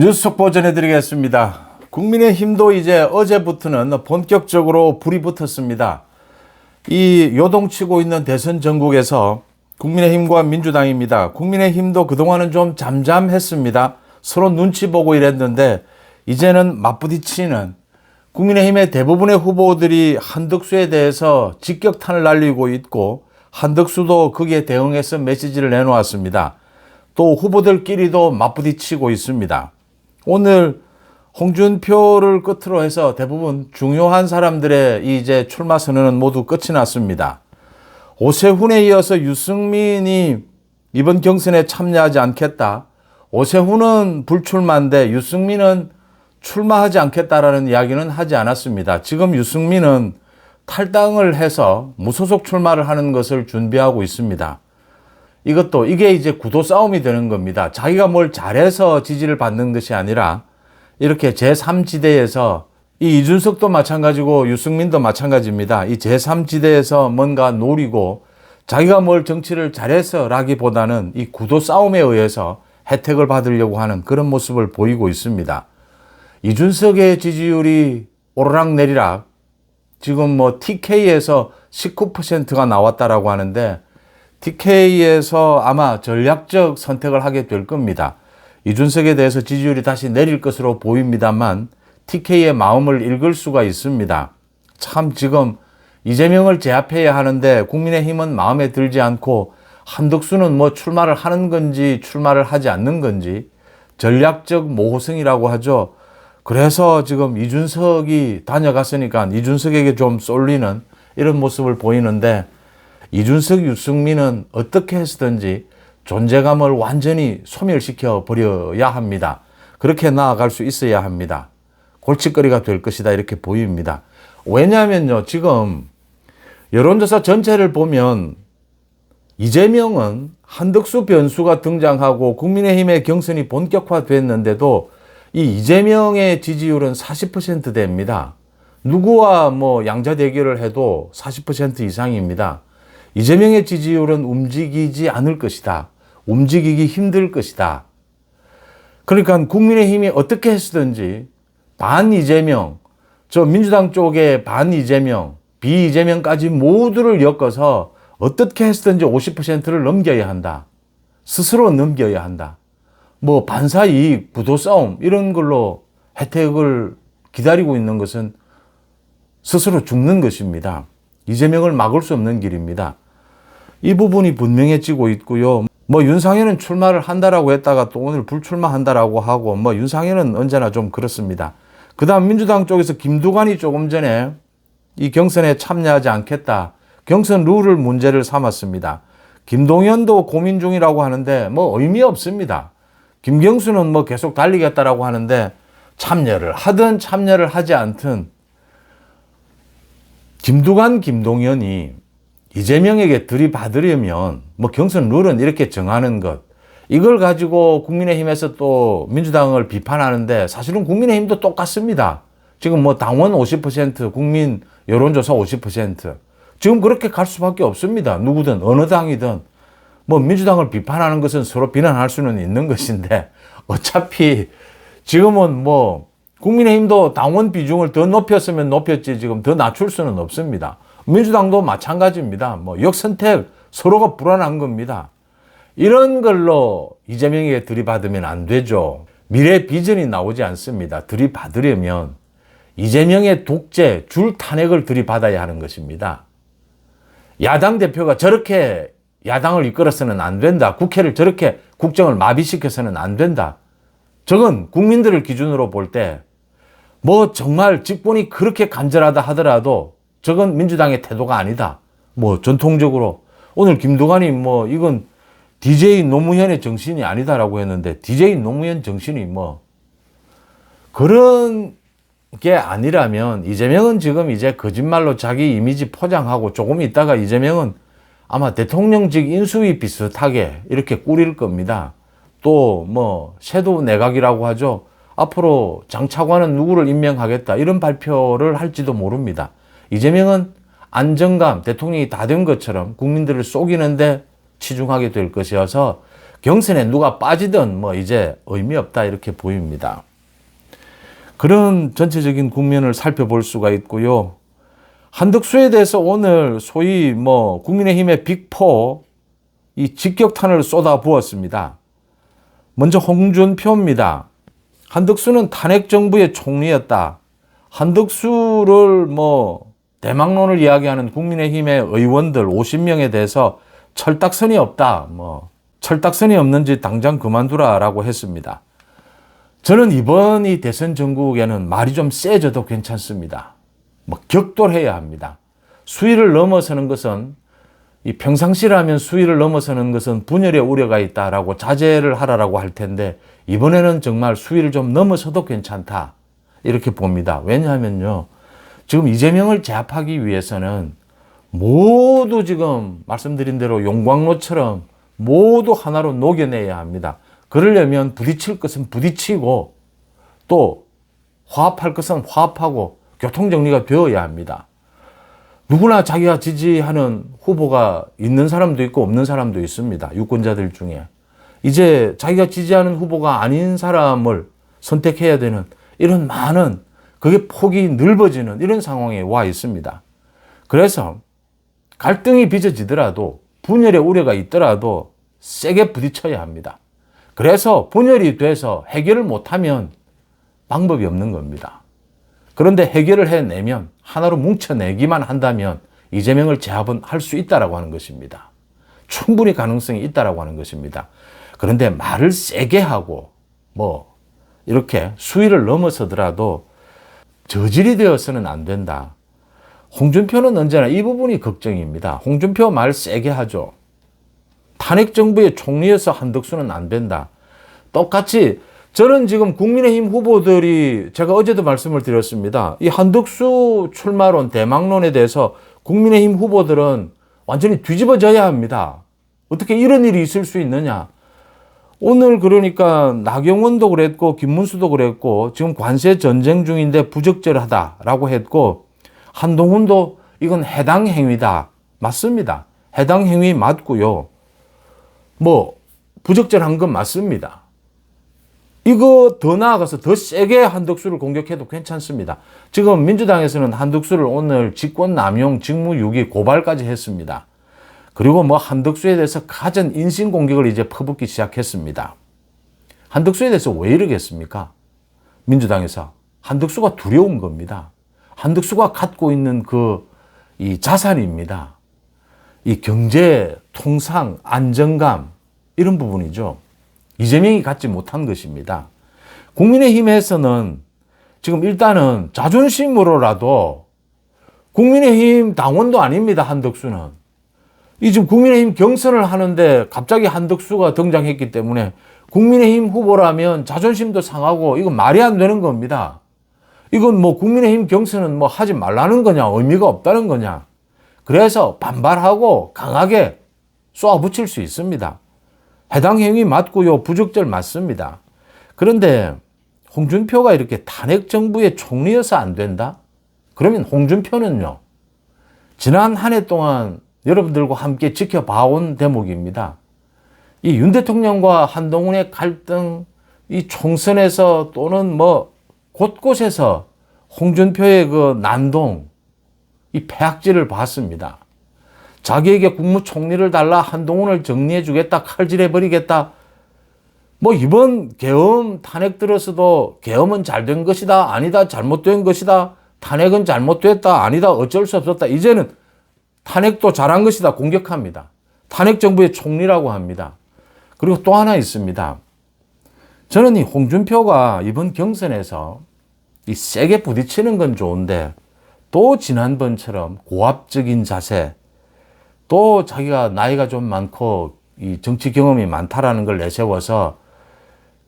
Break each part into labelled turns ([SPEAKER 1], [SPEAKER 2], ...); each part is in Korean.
[SPEAKER 1] 뉴스 속보 전해드리겠습니다. 국민의힘도 이제 어제부터는 본격적으로 불이 붙었습니다. 이 요동치고 있는 대선 전국에서 국민의힘과 민주당입니다. 국민의힘도 그동안은 좀 잠잠했습니다. 서로 눈치 보고 이랬는데 이제는 맞부딪히는 국민의힘의 대부분의 후보들이 한덕수에 대해서 직격탄을 날리고 있고 한덕수도 거기에 대응해서 메시지를 내놓았습니다. 또 후보들끼리도 맞부딪히고 있습니다. 오늘 홍준표를 끝으로 해서 대부분 중요한 사람들의 이제 출마 선언은 모두 끝이 났습니다. 오세훈에 이어서 유승민이 이번 경선에 참여하지 않겠다. 오세훈은 불출마인데 유승민은 출마하지 않겠다라는 이야기는 하지 않았습니다. 지금 유승민은 탈당을 해서 무소속 출마를 하는 것을 준비하고 있습니다. 이게 이제 구도 싸움이 되는 겁니다. 자기가 뭘 잘해서 지지를 받는 것이 아니라 이렇게 제3지대에서 이 이준석도 마찬가지고 유승민도 마찬가지입니다. 이 제3지대에서 뭔가 노리고 자기가 뭘 정치를 잘해서라기보다는 이 구도 싸움에 의해서 혜택을 받으려고 하는 그런 모습을 보이고 있습니다. 이준석의 지지율이 오르락내리락 지금 뭐 TK에서 19%가 나왔다라고 하는데 TK에서 아마 전략적 선택을 하게 될 겁니다. 이준석에 대해서 지지율이 다시 내릴 것으로 보입니다만 TK의 마음을 읽을 수가 있습니다. 참 지금 이재명을 제압해야 하는데 국민의힘은 마음에 들지 않고 한덕수는 뭐 출마를 하는 건지 출마를 하지 않는 건지 전략적 모호성이라고 하죠. 그래서 지금 이준석이 다녀갔으니까 이준석에게 좀 쏠리는 이런 모습을 보이는데 이준석, 유승민은 어떻게 해서든지 존재감을 완전히 소멸시켜 버려야 합니다. 그렇게 나아갈 수 있어야 합니다. 골칫거리가 될 것이다 이렇게 보입니다. 왜냐하면요, 지금 여론조사 전체를 보면 이재명은 한덕수 변수가 등장하고 국민의힘의 경선이 본격화됐는데도 이 이재명의 지지율은 40%대입니다. 누구와 뭐 양자 대결을 해도 40% 이상입니다. 이재명의 지지율은 움직이지 않을 것이다. 움직이기 힘들 것이다. 그러니까 국민의힘이 어떻게 했든지 반 이재명, 저 민주당 쪽에 반 이재명, 비이재명까지 모두를 엮어서 어떻게 했든지 50%를 넘겨야 한다. 스스로 넘겨야 한다. 뭐 반사이익, 구도싸움 이런 걸로 혜택을 기다리고 있는 것은 스스로 죽는 것입니다. 이재명을 막을 수 없는 길입니다. 이 부분이 분명해지고 있고요. 뭐 윤상현은 출마를 한다라고 했다가 또 오늘 불출마한다라고 하고 뭐 윤상현은 언제나 좀 그렇습니다. 그 다음 민주당 쪽에서 김두관이 조금 전에 이 경선에 참여하지 않겠다. 경선 룰을 문제를 삼았습니다. 김동연도 고민 중이라고 하는데 뭐 의미 없습니다. 김경수는 뭐 계속 달리겠다라고 하는데 참여를 하든 참여를 하지 않든 김두관, 김동연이 이재명에게 들이받으려면 뭐 경선 룰은 이렇게 정하는 것 이걸 가지고 국민의힘에서 또 민주당을 비판하는데 사실은 국민의힘도 똑같습니다. 지금 뭐 당원 50% 국민 여론조사 50% 지금 그렇게 갈 수밖에 없습니다. 누구든 어느 당이든 뭐 민주당을 비판하는 것은 서로 비난할 수는 있는 것인데 어차피 지금은 뭐 국민의힘도 당원 비중을 더 높였으면 높였지 지금 더 낮출 수는 없습니다. 민주당도 마찬가지입니다. 뭐 역선택 서로가 불안한 겁니다. 이런 걸로 이재명에게 들이받으면 안 되죠. 미래 비전이 나오지 않습니다. 들이받으려면 이재명의 독재, 줄 탄핵을 들이받아야 하는 것입니다. 야당 대표가 저렇게 야당을 이끌어서는 안 된다. 국회를 저렇게 국정을 마비시켜서는 안 된다. 저건 국민들을 기준으로 볼 때 뭐 정말 직권이 그렇게 간절하다 하더라도 저건 민주당의 태도가 아니다. 뭐 전통적으로 오늘 김두관이 뭐 이건 DJ 노무현의 정신이 아니다라고 했는데 DJ 노무현 정신이 뭐 그런 게 아니라면 이재명은 지금 이제 거짓말로 자기 이미지 포장하고 조금 있다가 이재명은 아마 대통령직 인수위 비슷하게 이렇게 꾸릴 겁니다. 또 뭐 섀도우 내각이라고 하죠. 앞으로 장차관은 누구를 임명하겠다 이런 발표를 할지도 모릅니다. 이재명은 안정감, 대통령이 다 된 것처럼 국민들을 속이는데 치중하게 될 것이어서 경선에 누가 빠지든 뭐 이제 의미 없다 이렇게 보입니다. 그런 전체적인 국면을 살펴볼 수가 있고요. 한덕수에 대해서 오늘 소위 뭐 국민의힘의 빅4 이 직격탄을 쏟아 부었습니다. 먼저 홍준표입니다. 한덕수는 탄핵 정부의 총리였다. 한덕수를 뭐 대망론을 이야기하는 국민의힘의 의원들 50명에 대해서 철딱선이 없다. 뭐 철딱선이 없는지 당장 그만두라라고 했습니다. 저는 이번 이 대선 전국에는 말이 좀 세져도 괜찮습니다. 뭐 격돌해야 합니다. 수위를 넘어서는 것은 이 평상시라면 수위를 넘어서는 것은 분열의 우려가 있다라고 자제를 하라라고 할 텐데 이번에는 정말 수위를 좀 넘어서도 괜찮다 이렇게 봅니다. 왜냐하면요. 지금 이재명을 제압하기 위해서는 모두 지금 말씀드린 대로 용광로처럼 모두 하나로 녹여내야 합니다. 그러려면 부딪힐 것은 부딪히고 또 화합할 것은 화합하고 교통정리가 되어야 합니다. 누구나 자기가 지지하는 후보가 있는 사람도 있고 없는 사람도 있습니다. 유권자들 중에. 이제 자기가 지지하는 후보가 아닌 사람을 선택해야 되는 이런 많은 그게 폭이 넓어지는 이런 상황에 와 있습니다. 그래서 갈등이 빚어지더라도 분열의 우려가 있더라도 세게 부딪혀야 합니다. 그래서 분열이 돼서 해결을 못하면 방법이 없는 겁니다. 그런데 해결을 해내면 하나로 뭉쳐내기만 한다면 이재명을 제압은 할 수 있다라고 하는 것입니다. 충분히 가능성이 있다라고 하는 것입니다. 그런데 말을 세게 하고 뭐 이렇게 수위를 넘어서더라도 저질이 되어서는 안 된다. 홍준표는 언제나 이 부분이 걱정입니다. 홍준표 말 세게 하죠. 탄핵 정부의 총리여서 한덕수는 안 된다. 똑같이 저는 지금 국민의힘 후보들이 제가 어제도 말씀을 드렸습니다. 이 한덕수 출마론, 대망론에 대해서 국민의힘 후보들은 완전히 뒤집어져야 합니다. 어떻게 이런 일이 있을 수 있느냐. 오늘 그러니까 나경원도 그랬고 김문수도 그랬고 지금 관세 전쟁 중인데 부적절하다라고 했고 한동훈도 이건 해당 행위다. 맞습니다. 해당 행위 맞고요. 뭐 부적절한 건 맞습니다. 이거 더 나아가서 더 세게 한덕수를 공격해도 괜찮습니다. 지금 민주당에서는 한덕수를 오늘 직권남용 직무유기 고발까지 했습니다. 그리고 뭐 한덕수에 대해서 가전 인신공격을 이제 퍼붓기 시작했습니다. 한덕수에 대해서 왜 이러겠습니까? 민주당에서. 한덕수가 두려운 겁니다. 한덕수가 갖고 있는 이 자산입니다. 이 경제, 통상, 안정감 이런 부분이죠. 이재명이 갖지 못한 것입니다. 국민의힘에서는 지금 일단은 자존심으로라도 국민의힘 당원도 아닙니다. 한덕수는. 이 지금 국민의힘 경선을 하는데 갑자기 한덕수가 등장했기 때문에 국민의힘 후보라면 자존심도 상하고 이건 말이 안 되는 겁니다. 이건 뭐 국민의힘 경선은 뭐 하지 말라는 거냐, 의미가 없다는 거냐. 그래서 반발하고 강하게 쏘아붙일 수 있습니다. 해당 행위 맞고요. 부적절 맞습니다. 그런데 홍준표가 이렇게 탄핵 정부의 총리여서 안 된다? 그러면 홍준표는요. 지난 한 해 동안 여러분들과 함께 지켜봐온 대목입니다. 이 윤 대통령과 한동훈의 갈등, 이 총선에서 또는 뭐 곳곳에서 홍준표의 그 난동, 이 패악질을 봤습니다. 자기에게 국무총리를 달라 한동훈을 정리해주겠다, 칼질해버리겠다. 뭐 이번 계엄 탄핵 들어서도 계엄은 잘된 것이다, 아니다, 잘못된 것이다. 탄핵은 잘못됐다, 아니다, 어쩔 수 없었다. 이제는 탄핵도 잘한 것이다, 공격합니다. 탄핵 정부의 총리라고 합니다. 그리고 또 하나 있습니다. 저는 이 홍준표가 이번 경선에서 이 세게 부딪히는 건 좋은데 또 지난번처럼 고압적인 자세, 또 자기가 나이가 좀 많고 이 정치 경험이 많다라는 걸 내세워서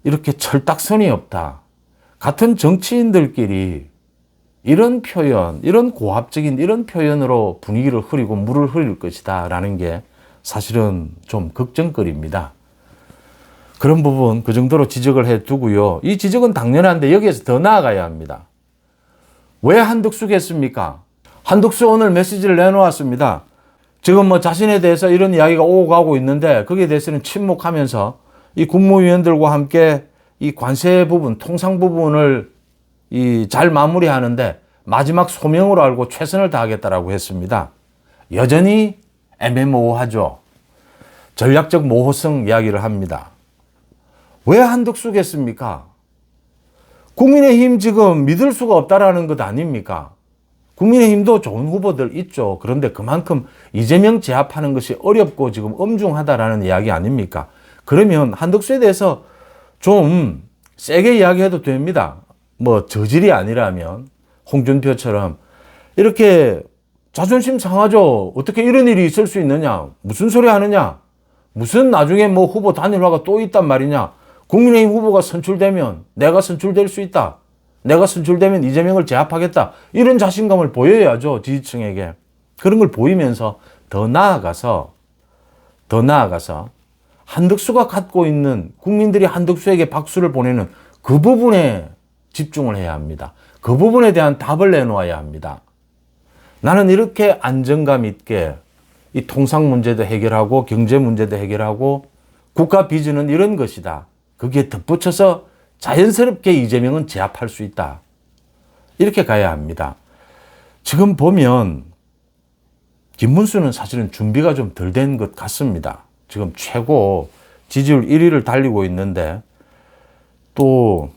[SPEAKER 1] 이렇게 철딱선이 없다. 같은 정치인들끼리 이런 표현, 이런 고압적인 이런 표현으로 분위기를 흐리고 물을 흐릴 것이다 라는 게 사실은 좀 걱정거리입니다. 그런 부분 그 정도로 지적을 해두고요. 이 지적은 당연한데 여기에서 더 나아가야 합니다. 왜 한덕수겠습니까? 한덕수 오늘 메시지를 내놓았습니다. 지금 뭐 자신에 대해서 이런 이야기가 오고 가고 있는데 거기에 대해서는 침묵하면서 이 국무위원들과 함께 이 관세 부분, 통상 부분을 잘 마무리하는데 마지막 소명으로 알고 최선을 다하겠다라고 했습니다. 여전히 애매모호하죠. 전략적 모호성 이야기를 합니다. 왜 한덕수겠습니까? 국민의힘 지금 믿을 수가 없다라는 것 아닙니까? 국민의힘도 좋은 후보들 있죠. 그런데 그만큼 이재명 제압하는 것이 어렵고 지금 엄중하다라는 이야기 아닙니까? 그러면 한덕수에 대해서 좀 세게 이야기해도 됩니다. 뭐 저질이 아니라면 홍준표처럼 이렇게 자존심 상하죠. 어떻게 이런 일이 있을 수 있느냐? 무슨 소리 하느냐? 무슨 나중에 뭐 후보 단일화가 또 있단 말이냐? 국민의힘 후보가 선출되면 내가 선출될 수 있다. 내가 선출되면 이재명을 제압하겠다. 이런 자신감을 보여야죠. 지지층에게. 그런 걸 보이면서 더 나아가서 한덕수가 갖고 있는 국민들이 한덕수에게 박수를 보내는 그 부분에 집중을 해야 합니다. 그 부분에 대한 답을 내놓아야 합니다. 나는 이렇게 안정감 있게 이 통상 문제도 해결하고 경제 문제도 해결하고 국가 비전은 이런 것이다. 거기에 덧붙여서 자연스럽게 이재명은 제압할 수 있다. 이렇게 가야 합니다. 지금 보면 김문수는 사실은 준비가 좀 덜 된 것 같습니다. 지금 최고 지지율 1위를 달리고 있는데 또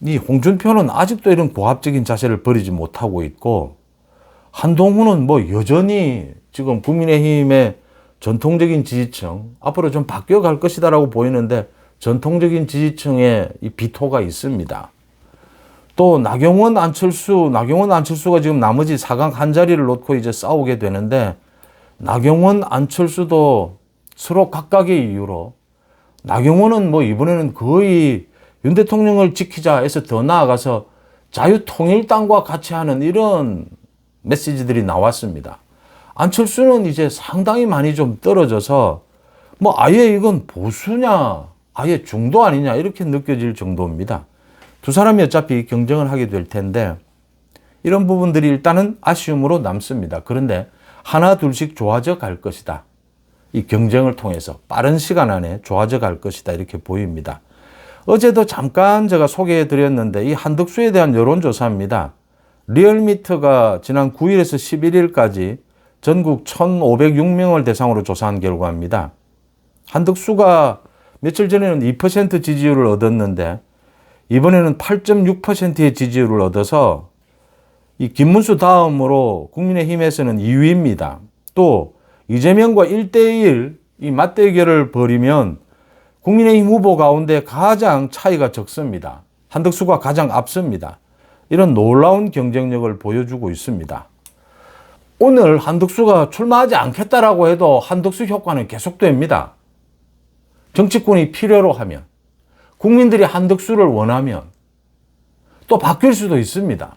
[SPEAKER 1] 이 홍준표는 아직도 이런 고압적인 자세를 버리지 못하고 있고 한동훈은 뭐 여전히 지금 국민의힘의 전통적인 지지층 앞으로 좀 바뀌어갈 것이다라고 보이는데 전통적인 지지층의 이 비토가 있습니다. 또 나경원 안철수가 지금 나머지 4강 한 자리를 놓고 이제 싸우게 되는데 나경원 안철수도 서로 각각의 이유로 나경원은 뭐 이번에는 거의 윤 대통령을 지키자 해서 더 나아가서 자유통일당과 같이 하는 이런 메시지들이 나왔습니다. 안철수는 이제 상당히 많이 좀 떨어져서 뭐 아예 이건 보수냐 아예 중도 아니냐 이렇게 느껴질 정도입니다. 두 사람이 어차피 경쟁을 하게 될 텐데 이런 부분들이 일단은 아쉬움으로 남습니다. 그런데 하나 둘씩 좋아져 갈 것이다. 이 경쟁을 통해서 빠른 시간 안에 좋아져 갈 것이다 이렇게 보입니다. 어제도 잠깐 제가 소개해 드렸는데 이 한덕수에 대한 여론조사입니다. 리얼미터가 지난 9일에서 11일까지 전국 1,506명을 대상으로 조사한 결과입니다. 한덕수가 며칠 전에는 2% 지지율을 얻었는데 이번에는 8.6%의 지지율을 얻어서 이 김문수 다음으로 국민의힘에서는 2위입니다. 또 이재명과 1대1 이 맞대결을 벌이면 국민의힘 후보 가운데 가장 차이가 적습니다. 한덕수가 가장 앞섭니다. 이런 놀라운 경쟁력을 보여주고 있습니다. 오늘 한덕수가 출마하지 않겠다라고 해도 한덕수 효과는 계속됩니다. 정치권이 필요로 하면, 국민들이 한덕수를 원하면 또 바뀔 수도 있습니다.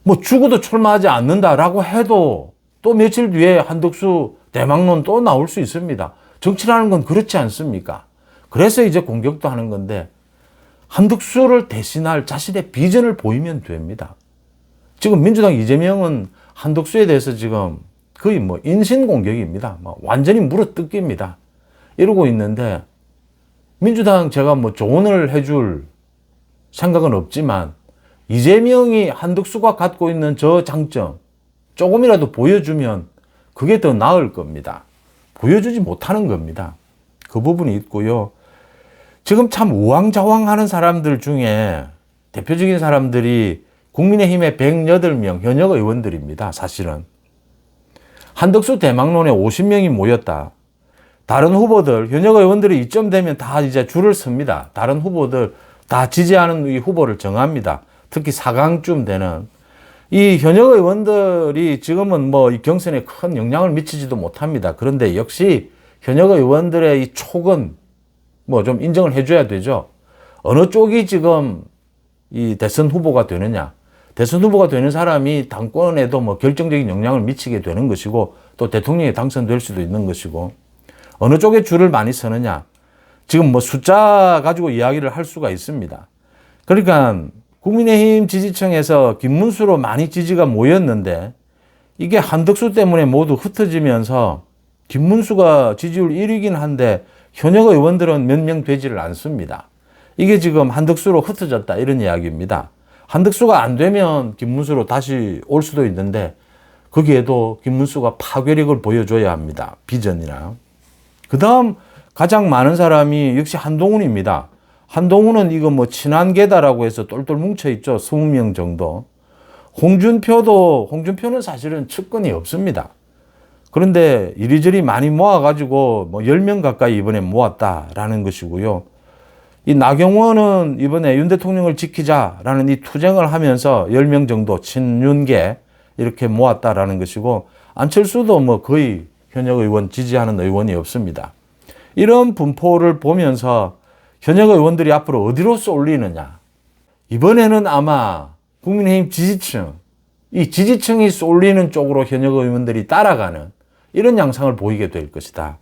[SPEAKER 1] 뭐 죽어도 출마하지 않는다라고 해도 또 며칠 뒤에 한덕수 대망론 또 나올 수 있습니다. 정치라는 건 그렇지 않습니까? 그래서 이제 공격도 하는 건데 한덕수를 대신할 자신의 비전을 보이면 됩니다. 지금 민주당 이재명은 한덕수에 대해서 지금 거의 뭐 인신공격입니다. 완전히 물어뜯깁니다. 이러고 있는데 민주당 제가 뭐 조언을 해줄 생각은 없지만 이재명이 한덕수가 갖고 있는 저 장점 조금이라도 보여주면 그게 더 나을 겁니다. 보여주지 못하는 겁니다. 그 부분이 있고요. 지금 참 우왕좌왕하는 사람들 중에 대표적인 사람들이 국민의힘의 108명 현역 의원들입니다. 사실은. 한덕수 대망론에 50명이 모였다. 다른 후보들, 현역 의원들이 이쯤 되면 다 이제 줄을 섭니다. 다른 후보들 다 지지하는 이 후보를 정합니다. 특히 4강쯤 되는. 이 현역 의원들이 지금은 뭐 이 경선에 큰 영향을 미치지도 못합니다. 그런데 역시 현역 의원들의 이 촉은 뭐 좀 인정을 해줘야 되죠. 어느 쪽이 지금 이 대선 후보가 되느냐. 대선 후보가 되는 사람이 당권에도 뭐 결정적인 영향을 미치게 되는 것이고 또 대통령이 당선될 수도 있는 것이고 어느 쪽에 줄을 많이 서느냐. 지금 뭐 숫자 가지고 이야기를 할 수가 있습니다. 그러니까 국민의힘 지지층에서 김문수로 많이 지지가 모였는데 이게 한덕수 때문에 모두 흩어지면서 김문수가 지지율 1위긴 한데 현역 의원들은 몇 명 되지를 않습니다. 이게 지금 한덕수로 흩어졌다 이런 이야기입니다. 한덕수가 안 되면 김문수로 다시 올 수도 있는데 거기에도 김문수가 파괴력을 보여줘야 합니다. 비전이나. 그 다음 가장 많은 사람이 역시 한동훈입니다. 한동훈은 이거 뭐 친한계다라고 해서 똘똘 뭉쳐있죠. 20명 정도. 홍준표는 사실은 측근이 없습니다. 그런데 이리저리 많이 모아가지고 뭐 10명 가까이 이번에 모았다라는 것이고요. 이 나경원은 이번에 윤 대통령을 지키자라는 이 투쟁을 하면서 10명 정도 친윤계 이렇게 모았다라는 것이고, 안철수도 뭐 거의 현역 의원 지지하는 의원이 없습니다. 이런 분포를 보면서 현역 의원들이 앞으로 어디로 쏠리느냐. 이번에는 아마 국민의힘 지지층, 이 지지층이 쏠리는 쪽으로 현역 의원들이 따라가는 이런 양상을 보이게 될 것이다.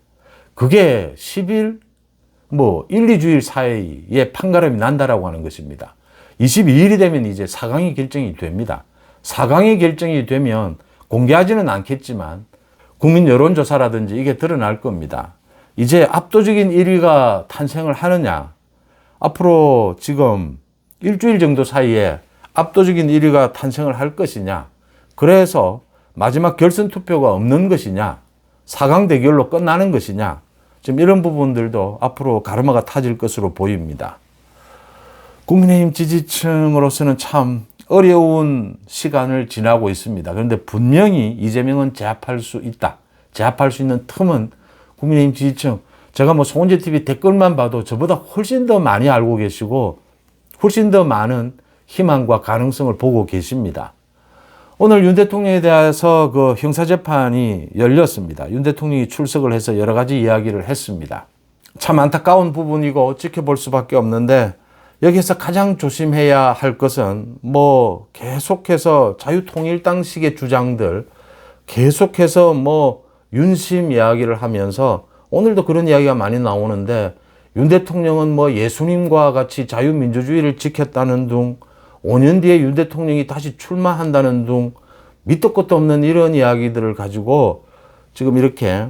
[SPEAKER 1] 그게 10일, 1, 2주일 사이에 판가름이 난다라고 하는 것입니다. 22일이 되면 이제 4강이 결정이 됩니다. 4강이 결정이 되면 공개하지는 않겠지만 국민 여론조사라든지 이게 드러날 겁니다. 이제 압도적인 1위가 탄생을 하느냐. 앞으로 지금 일주일 정도 사이에 압도적인 1위가 탄생을 할 것이냐. 그래서 마지막 결선 투표가 없는 것이냐. 4강 대결로 끝나는 것이냐. 지금 이런 부분들도 앞으로 가르마가 타질 것으로 보입니다. 국민의힘 지지층으로서는 참 어려운 시간을 지나고 있습니다. 그런데 분명히 이재명은 제압할 수 있다. 제압할 수 있는 틈은 국민의힘 지지층, 제가 뭐 송은재TV 댓글만 봐도 저보다 훨씬 더 많이 알고 계시고 훨씬 더 많은 희망과 가능성을 보고 계십니다. 오늘 윤 대통령에 대해서 그 형사재판이 열렸습니다. 윤 대통령이 출석을 해서 여러 가지 이야기를 했습니다. 참 안타까운 부분이고 지켜볼 수밖에 없는데, 여기서 가장 조심해야 할 것은 뭐 계속해서 자유통일당식의 주장들, 계속해서 뭐 윤심 이야기를 하면서 오늘도 그런 이야기가 많이 나오는데, 윤 대통령은 뭐 예수님과 같이 자유민주주의를 지켰다는 둥, 5년 뒤에 윤 대통령이 다시 출마한다는 둥, 밑도 끝도 없는 이런 이야기들을 가지고 지금 이렇게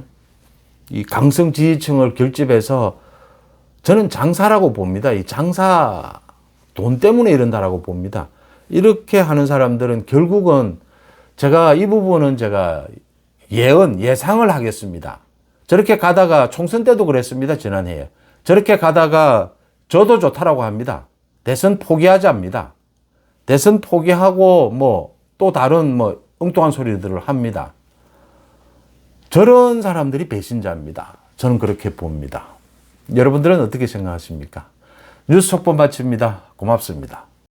[SPEAKER 1] 이 강성 지지층을 결집해서, 저는 장사라고 봅니다. 이 장사, 돈 때문에 이런다라고 봅니다. 이렇게 하는 사람들은 결국은 제가 이 부분은 제가 예상을 하겠습니다. 저렇게 가다가 총선 때도 그랬습니다. 지난해에. 저렇게 가다가 저도 좋다라고 합니다. 대선 포기하자입니다. 대선 포기하고 뭐 또 다른 뭐 엉뚱한 소리들을 합니다. 저런 사람들이 배신자입니다. 저는 그렇게 봅니다. 여러분들은 어떻게 생각하십니까? 뉴스 속보 마칩니다. 고맙습니다.